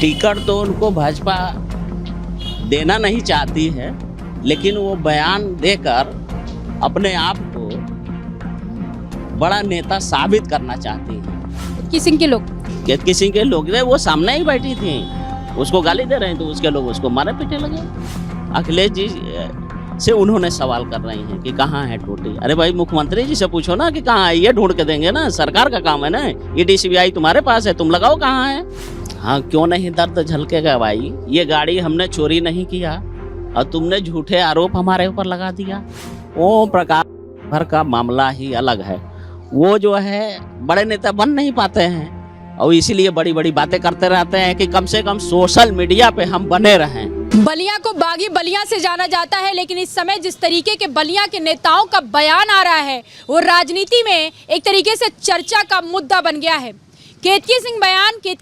Ticket तो उनको भाजपा देना नहीं चाहती है, लेकिन वो बयान देकर अपने आप को बड़ा नेता साबित करना चाहती है। किसी के लोग केतकी सिंह के लोग थे, वो सामने ही बैठी थी, उसको गाली दे रहे हैं तो उसके लोग उसको मारे पीटे लगे। अखिलेश जी से उन्होंने सवाल कर रही हैं कि कहाँ है टोटी। अरे भाई मुख्यमंत्री जी से पूछो ना कि कहाँ है, ये ढूंढ के देंगे ना, सरकार का काम है ना। ईडी सीबीआई तुम्हारे पास है, तुम लगाओ कहाँ है। हाँ क्यों नहीं दर्द झलकेगा भाई, ये गाड़ी हमने चोरी नहीं किया और तुमने झूठे आरोप हमारे ऊपर लगा दिया। ओम प्रकाश भर का मामला ही अलग है, वो जो है बड़े नेता बन नहीं पाते हैं और इसीलिए बड़ी बड़ी बातें करते रहते हैं कि कम से कम सोशल मीडिया पे हम बने रहें। बलिया को बागी बलिया से जाना जाता है, लेकिन इस समय जिस तरीके के बलिया के नेताओं का बयान आ रहा है वो राजनीति में एक तरीके से चर्चा का मुद्दा बन गया है। केतकी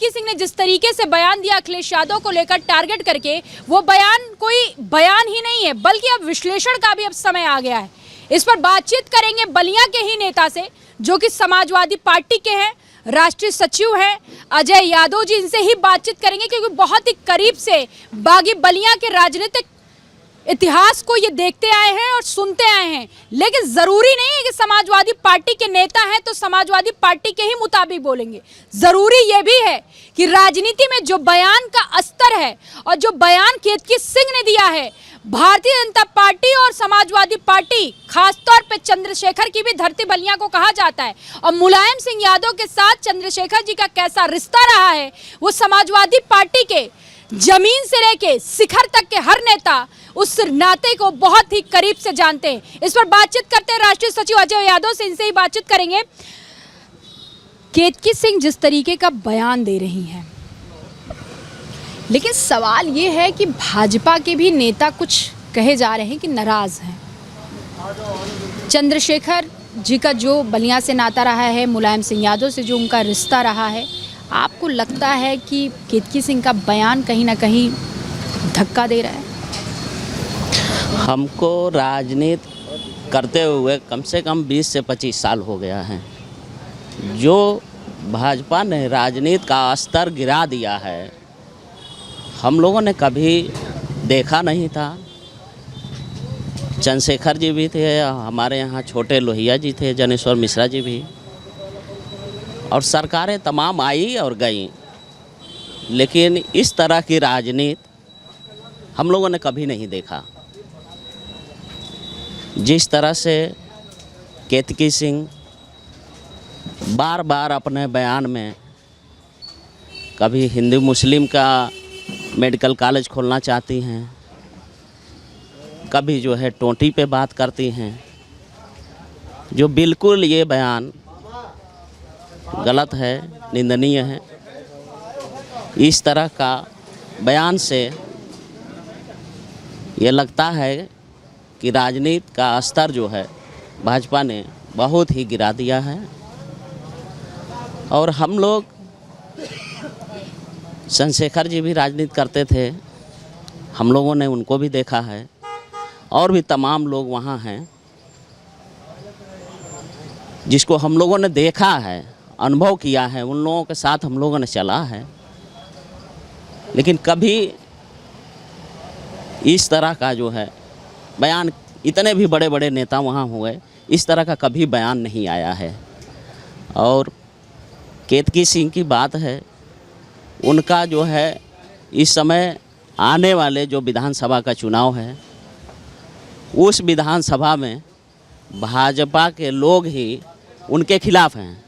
सिंह ने जिस तरीके से बयान दिया अखिलेश यादव को लेकर टारगेट करके, वो बयान कोई बयान ही नहीं है बल्कि अब विश्लेषण का भी अब समय आ गया है। इस पर बातचीत करेंगे बलिया के ही नेता से जो कि समाजवादी पार्टी के हैं, राष्ट्रीय सचिव हैं अजय यादव जी। इनसे ही बातचीत करेंगे क्योंकि बहुत ही करीब से बागी बलिया के राजनीतिक इतिहास को ये देखते आए हैं और सुनते आए हैं। लेकिन जरूरी नहीं है कि समाजवादी पार्टी के नेता हैं तो समाजवादी पार्टी के ही मुताबिक बोलेंगे। जरूरी ये भी है कि राजनीति में जो बयान का स्तर है और जो बयान केतकी सिंह ने दिया है, भारतीय जनता पार्टी और समाजवादी पार्टी, खासतौर पे चंद्रशेखर की भी धरती बलिया को कहा जाता है, और मुलायम सिंह यादव के साथ चंद्रशेखर जी का कैसा रिश्ता रहा है, वो समाजवादी पार्टी के जमीन से लेके शिखर तक के हर नेता उस नाते को बहुत ही करीब से जानते हैं। इस पर बातचीत करते हैं राष्ट्रीय सचिव अजय यादव से, इनसे ही बातचीत करेंगे। केतकी सिंह जिस तरीके का बयान दे रही हैं, लेकिन सवाल ये है कि भाजपा के भी नेता कुछ कहे जा रहे हैं कि नाराज हैं। चंद्रशेखर जी का जो बलिया से नाता रहा है, मुलायम सिंह यादव से जो उनका रिश्ता रहा है, आपको लगता है कि केतकी सिंह का बयान कहीं ना कहीं धक्का दे रहा है? हमको राजनीति करते हुए कम से कम 20 से 25 साल हो गया है। जो भाजपा ने राजनीति का स्तर गिरा दिया है, हम लोगों ने कभी देखा नहीं था। चंद्रशेखर जी भी थे, हमारे यहाँ छोटे लोहिया जी थे, जनेश्वर मिश्रा जी भी, और सरकारें तमाम आई और गई, लेकिन इस तरह की राजनीति हम लोगों ने कभी नहीं देखा। जिस तरह से केतकी सिंह बार बार अपने बयान में कभी हिंदू मुस्लिम का मेडिकल कॉलेज खोलना चाहती हैं, कभी जो है टोटी पे बात करती हैं, जो बिल्कुल ये बयान गलत है, निंदनीय है। इस तरह का बयान से ये लगता है कि राजनीति का स्तर जो है भाजपा ने बहुत ही गिरा दिया है। और हम लोग, चंद्रशेखर जी भी राजनीति करते थे, हम लोगों ने उनको भी देखा है, और भी तमाम लोग वहाँ हैं जिसको हम लोगों ने देखा है, अनुभव किया है, उन लोगों के साथ हम लोगों ने चला है। लेकिन कभी इस तरह का जो है बयान, इतने भी बड़े बड़े नेता वहाँ हुए, इस तरह का कभी बयान नहीं आया है। और केतकी सिंह की बात है, उनका जो है इस समय आने वाले जो विधानसभा का चुनाव है, उस विधानसभा में भाजपा के लोग ही उनके खिलाफ हैं।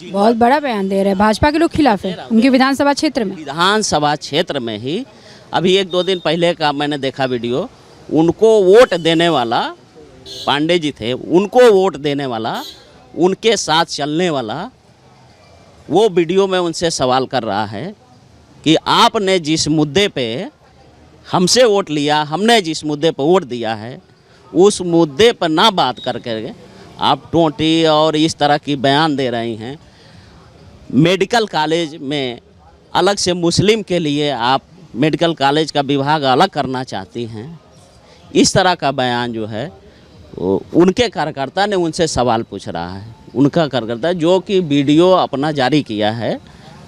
बहुत बड़ा बयान दे रहे हैं, भाजपा के लोग खिलाफ है उनके विधानसभा क्षेत्र में। विधानसभा क्षेत्र में ही अभी 1-2 दिन पहले का मैंने देखा वीडियो, उनको वोट देने वाला पांडे जी थे, उनको वोट देने वाला, उनके साथ चलने वाला, वो वीडियो में उनसे सवाल कर रहा है कि आपने जिस मुद्दे पे हमसे वोट लिया, हमने जिस मुद्दे पर वोट दिया है, उस मुद्दे पर ना बात करके आप टोटी और इस तरह की बयान दे रही हैं। मेडिकल कॉलेज में अलग से मुस्लिम के लिए आप मेडिकल कॉलेज का विभाग अलग करना चाहती हैं। इस तरह का बयान जो है वो उनके कार्यकर्ता ने उनसे सवाल पूछ रहा है, उनका कार्यकर्ता जो कि वीडियो अपना जारी किया है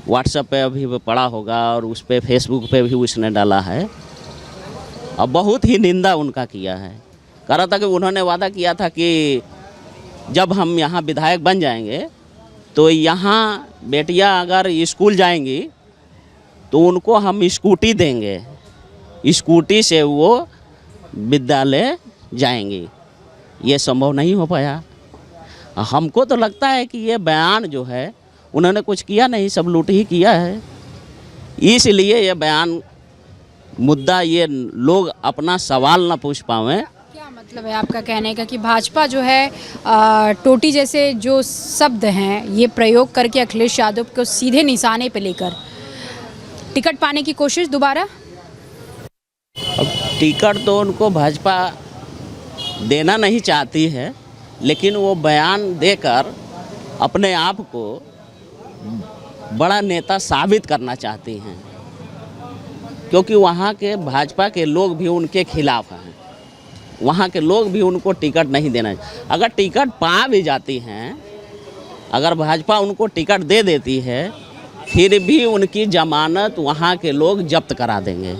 व्हाट्सएप पे अभी वो पड़ा होगा और उस पे फेसबुक पे भी उसने डाला है। अब बहुत ही निंदा उनका किया है। कह रहा था कि उन्होंने वादा किया था कि जब हम यहाँ विधायक बन जाएंगे तो यहाँ बेटियाँ अगर स्कूल जाएंगी तो उनको हम स्कूटी देंगे, स्कूटी से वो विद्यालय जाएंगी। ये संभव नहीं हो पाया। हमको तो लगता है कि ये बयान जो है उन्होंने कुछ किया नहीं, सब लूट ही किया है। इसलिए ये बयान मुद्दा ये लोग अपना सवाल ना पूछ पावें। क्या मतलब है आपका कहने का कि भाजपा जो है टोटी जैसे जो शब्द हैं ये प्रयोग करके अखिलेश यादव को सीधे निशाने पे लेकर टिकट पाने की कोशिश दोबारा? अब टिकट तो उनको भाजपा देना नहीं चाहती है, लेकिन वो बयान देकर अपने आप को बड़ा नेता साबित करना चाहती हैं, क्योंकि वहाँ के भाजपा के लोग भी उनके खिलाफ हैं। वहाँ के लोग भी उनको टिकट नहीं देना। अगर टिकट पा भी जाती हैं, अगर भाजपा उनको टिकट दे देती है, फिर भी उनकी जमानत वहाँ के लोग जब्त करा देंगे।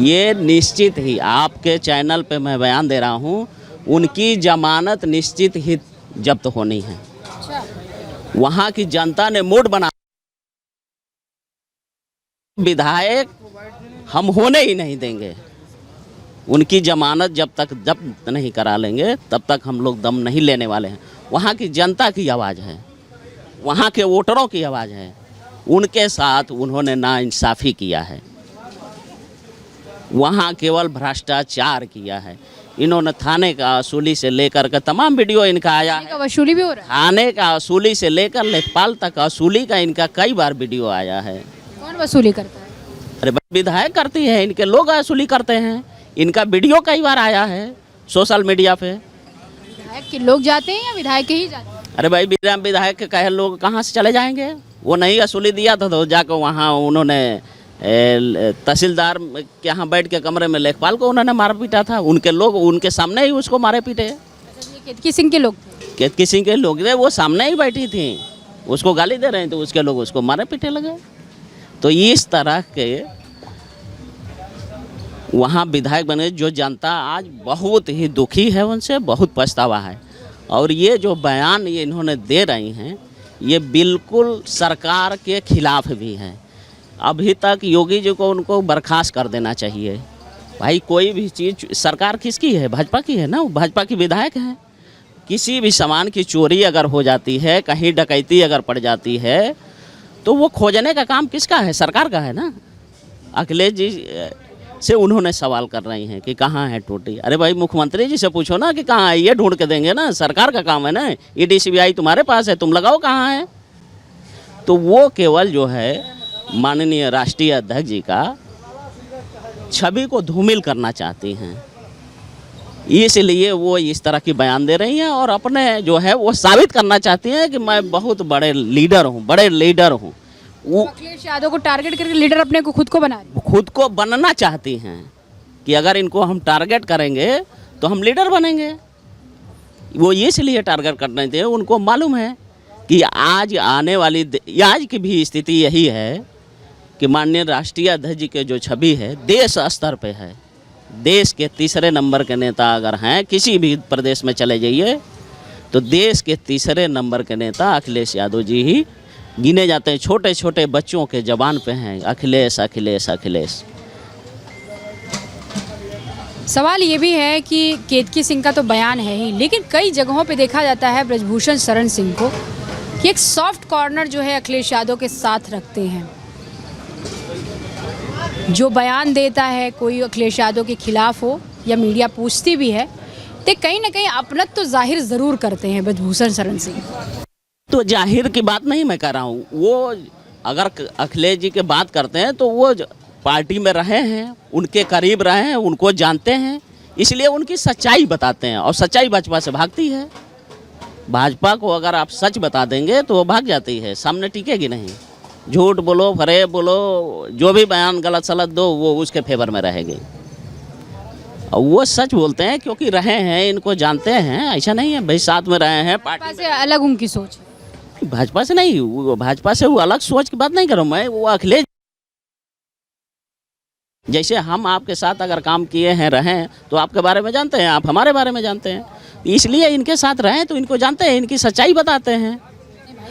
ये निश्चित ही आपके चैनल पे मैं बयान दे रहा हूँ, उनकी जमानत निश्चित ही जब्त होनी है। वहाँ की जनता ने मूड बना, विधायक हम होने ही नहीं देंगे। उनकी जमानत जब तक जब्त नहीं करा लेंगे तब तक हम लोग दम नहीं लेने वाले हैं। वहाँ की जनता की आवाज़ है, वहाँ के वोटरों की आवाज़ है। उनके साथ उन्होंने नाइंसाफ़ी किया है, वहाँ केवल भ्रष्टाचार किया है। इन्होंने थाने का वसूली से लेकर के तमाम वीडियो इनका आया है। वसूली भी हो रहा है। थाने का वसूली से लेकर लेखपाल तक वसूली का इनका कई बार वीडियो आया है। कौन वसूली करता है? अरे विधायक करती है, इनके लोग वसूली करते हैं। इनका वीडियो कई बार आया है सोशल मीडिया पे। विधायक के लोग जाते हैं या विधायक के ही जाते हैं? अरे भाई विधायक के कहे लोग कहाँ से चले जाएंगे? वो नहीं वसूली दिया था तो जाकर वहाँ उन्होंने तहसीलदार के यहाँ बैठ के कमरे में लेखपाल को उन्होंने मार पीटा था। उनके लोग उनके सामने ही उसको मारे पीटे। ये केतकी सिंह के लोग थे? केतकी सिंह के लोग थे, वो सामने ही बैठी थी, उसको गाली दे रहे थे, तो उसके लोग उसको मारे पीटे लगे। तो इस तरह के वहाँ विधायक बने। जो जनता आज बहुत ही दुखी है, उनसे बहुत पछतावा है। और ये जो बयान ये इन्होंने दे रही हैं, ये बिल्कुल सरकार के खिलाफ भी है। अभी तक योगी जी को उनको बर्खास्त कर देना चाहिए। भाई कोई भी चीज़, सरकार किसकी है? भाजपा की है ना, भाजपा की विधायक हैं। किसी भी सामान की चोरी अगर हो जाती है, कहीं डकैती अगर पड़ जाती है, तो वो खोजने का काम किसका है? सरकार का है ना। अखिलेश जी से उन्होंने सवाल कर रही हैं कि कहाँ है टोटी। अरे भाई मुख्यमंत्री जी से पूछो ना कि कहाँ है, ये ढूंढ के देंगे ना। सरकार का काम है ना, ईडी सीबीआई तुम्हारे पास है, तुम लगाओ कहाँ है। तो वो केवल जो है माननीय राष्ट्रीय अध्यक्ष जी का छवि को धूमिल करना चाहती हैं, इसलिए वो इस तरह की बयान दे रही हैं और अपने जो है वो साबित करना चाहती हैं कि मैं बहुत बड़े लीडर हूँ, बड़े लीडर हूँ। वो अखिलेश यादव को टारगेट करके लीडर अपने को खुद को बना रही है। खुद को बनना चाहती हैं कि अगर इनको हम टारगेट करेंगे तो हम लीडर बनेंगे। वो इसलिए टारगेट कर रहे थे, उनको मालूम है कि आज आने वाली आज की भी स्थिति यही है कि माननीय राष्ट्रीय अध्यक्ष जी के जो छवि है देश स्तर पे है। देश के तीसरे नंबर के नेता अगर हैं, किसी भी प्रदेश में चले जाइए तो देश के तीसरे नंबर के नेता अखिलेश यादव जी ही गिने जाते हैं। छोटे छोटे बच्चों के जबान पे हैं अखिलेश अखिलेश अखिलेश। सवाल ये भी है कि केतकी सिंह का तो बयान है ही, लेकिन कई जगहों पे देखा जाता है ब्रजभूषण शरण सिंह को कि एक सॉफ्ट कॉर्नर जो है अखिलेश यादव के साथ रखते हैं। जो बयान देता है कोई अखिलेश यादव के खिलाफ हो या मीडिया पूछती भी है, तो कहीं ना कहीं अपनत्व तो जाहिर ज़रूर करते हैं ब्रजभूषण शरण सिंह। तो जाहिर की बात नहीं मैं कर रहा हूँ। वो अगर अखिलेश जी की बात करते हैं तो वो पार्टी में रहे हैं, उनके करीब रहे हैं, उनको जानते हैं, इसलिए उनकी सच्चाई बताते हैं। और सच्चाई भाजपा से भागती है। भाजपा को अगर आप सच बता देंगे तो वो भाग जाती है, सामने टिकेगी नहीं। झूठ बोलो, फरेब बोलो, जो भी बयान गलत सलत दो, वो उसके फेवर में रहेगी। और वो सच बोलते हैं क्योंकि रहे हैं, इनको जानते हैं। ऐसा नहीं है भाई साथ में रहे हैं, पार्टी से अलग उनकी सोच है। भाजपा से नहीं, वो भाजपा से वो अलग सोच की बात नहीं कर रहा हूँ मैं, वो अखिलेश जैसे हम आपके साथ अगर काम किए हैं रहे हैं तो आपके बारे में जानते हैं, आप हमारे बारे में जानते हैं, इसलिए इनके साथ रहें तो इनको जानते हैं, इनकी सच्चाई बताते हैं।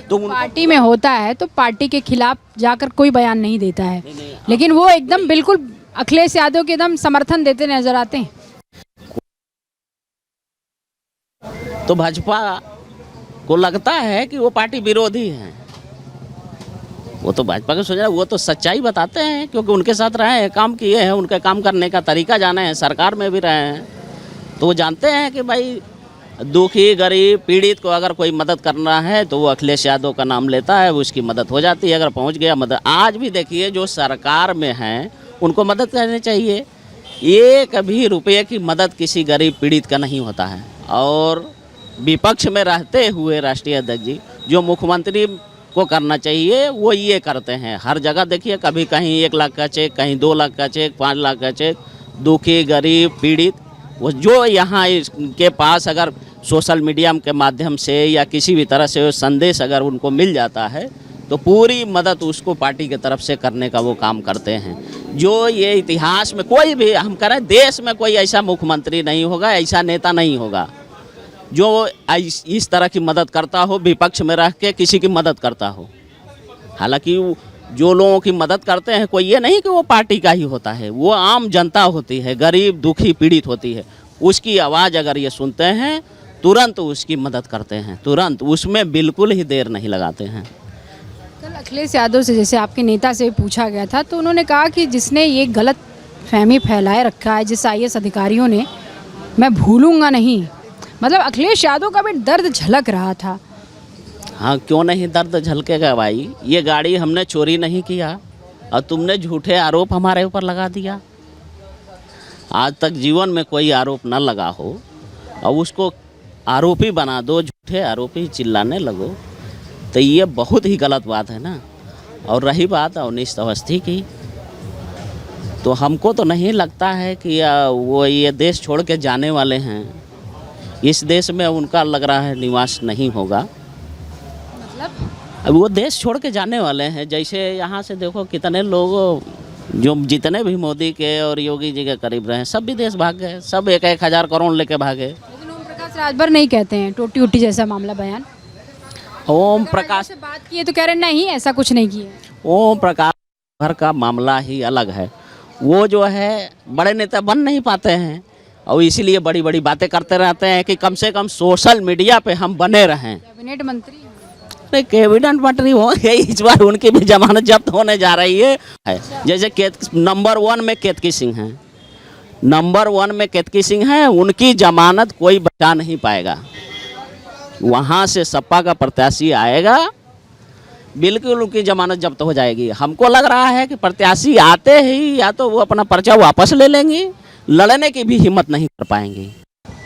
तो पार्टी में होता है तो पार्टी के खिलाफ जाकर कोई बयान नहीं देता है, लेकिन वो एकदम बिल्कुल अखिलेश यादव के एकदम समर्थन देते नजर आते हैं। तो भाजपा को लगता है कि वो पार्टी विरोधी है, वो तो भाजपा को सोचा, वो तो सच्चाई बताते हैं क्योंकि उनके साथ रहे हैं, काम किए हैं, उनके काम करने का तरीका जाने हैं, सरकार में भी रहे हैं, तो वो जानते हैं कि भाई दुखी गरीब पीड़ित को अगर कोई मदद करना है तो वो अखिलेश यादव का नाम लेता है, उसकी मदद हो जाती है, अगर पहुंच गया मदद। आज भी देखिए जो सरकार में हैं उनको मदद करनी चाहिए, एक भी रुपये की मदद किसी गरीब पीड़ित का नहीं होता है। और विपक्ष में रहते हुए राष्ट्रीय अध्यक्ष जी जो मुख्यमंत्री को करना चाहिए वो ये करते हैं, हर जगह देखिए कभी कहीं 1 लाख का चेक, कहीं 2 लाख का चेक, 5 लाख का चेक, दुखी गरीब पीड़ित, वो जो यहाँ इनके पास अगर सोशल मीडिया के माध्यम से या किसी भी तरह से संदेश अगर उनको मिल जाता है तो पूरी मदद उसको पार्टी की तरफ से करने का वो काम करते हैं। जो ये इतिहास में कोई भी हम करें, देश में कोई ऐसा मुख्यमंत्री नहीं होगा, ऐसा नेता नहीं होगा जो इस तरह की मदद करता हो, विपक्ष में रह के किसी की मदद करता हो। हालांकि जो लोगों की मदद करते हैं कोई ये नहीं कि वो पार्टी का ही होता है, वो आम जनता होती है, गरीब दुखी पीड़ित होती है, उसकी आवाज़ अगर ये सुनते हैं तुरंत उसकी मदद करते हैं, तुरंत, उसमें बिल्कुल ही देर नहीं लगाते हैं। कल अखिलेश यादव से जैसे आपके नेता से पूछा गया था तो उन्होंने कहा कि जिसने ये गलत फहमी फैलाए रखा है जिस IAS अधिकारियों ने, मैं भूलूंगा नहीं, मतलब अखिलेश यादव का भी दर्द झलक रहा था। हाँ, क्यों नहीं दर्द झलकेगा भाई, ये गाड़ी हमने चोरी नहीं किया और तुमने झूठे आरोप हमारे ऊपर लगा दिया। आज तक जीवन में कोई आरोप न लगा हो और उसको आरोपी बना दो, झूठे आरोपी चिल्लाने लगो, तो ये बहुत ही गलत बात है ना। और रही बात अवनीश अवस्थी की, तो हमको तो नहीं लगता है कि वो ये देश छोड़ के जाने वाले हैं, इस देश में उनका लग रहा है निवास नहीं होगा। मतलब अब वो देश छोड़ के जाने वाले हैं, जैसे यहाँ से देखो कितने लोग जो जितने भी मोदी के और योगी जी के करीब रहे सब विदेश भाग गए, सब 1-1 हज़ार करोड़ लेके भागे। लेकिन ओम प्रकाश राजभर नहीं कहते हैं टोटी उटी जैसा मामला बयान। ओम प्रकाश से बात की है तो कह रहे नहीं ऐसा कुछ नहीं किया। ओम प्रकाश भर का मामला ही अलग है, वो जो है बड़े नेता बन नहीं पाते हैं और इसीलिए बड़ी बड़ी बातें करते रहते हैं कि कम से कम सोशल मीडिया पे हम बने रहें। कैबिनेट मंत्री नहीं, कैबिनेट मंत्री होंगे, इस बार उनकी भी जमानत जब्त होने जा रही है। जैसे नंबर 1 में केतकी सिंह हैं, नंबर 1 में केतकी सिंह हैं, उनकी जमानत कोई बचा नहीं पाएगा। वहाँ से सपा का प्रत्याशी आएगा, बिल्कुल उनकी जमानत जब्त हो जाएगी। हमको लग रहा है कि प्रत्याशी आते ही या तो वो अपना पर्चा वापस ले लेंगे, लड़ने की भी हिम्मत नहीं कर पाएंगे।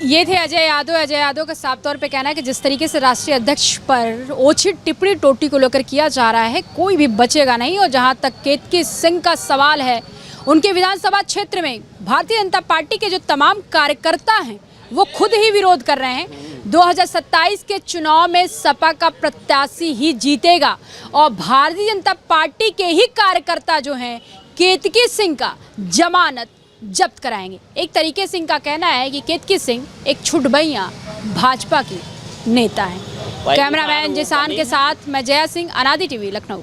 ये थे अजय यादव। अजय यादव का साफ तौर पे कहना है कि जिस तरीके से राष्ट्रीय अध्यक्ष पर ओछी टिप्पणी टोटी को लेकर किया जा रहा है कोई भी बचेगा नहीं। और जहां तक केतकी सिंह का सवाल है, उनके विधानसभा क्षेत्र में भारतीय जनता पार्टी के जो तमाम कार्यकर्ता हैं वो खुद ही विरोध कर रहे हैं। 2027 के चुनाव में सपा का प्रत्याशी ही जीतेगा और भारतीय जनता पार्टी के ही कार्यकर्ता जो हैं केतकी सिंह का जमानत जब्त कराएंगे। एक तरीके से इनका कहना है कि केतकी सिंह एक छुटभैया भाजपा की नेता है। कैमरामैन जिसान के साथ मैं जया सिंह, अनादि टीवी, लखनऊ।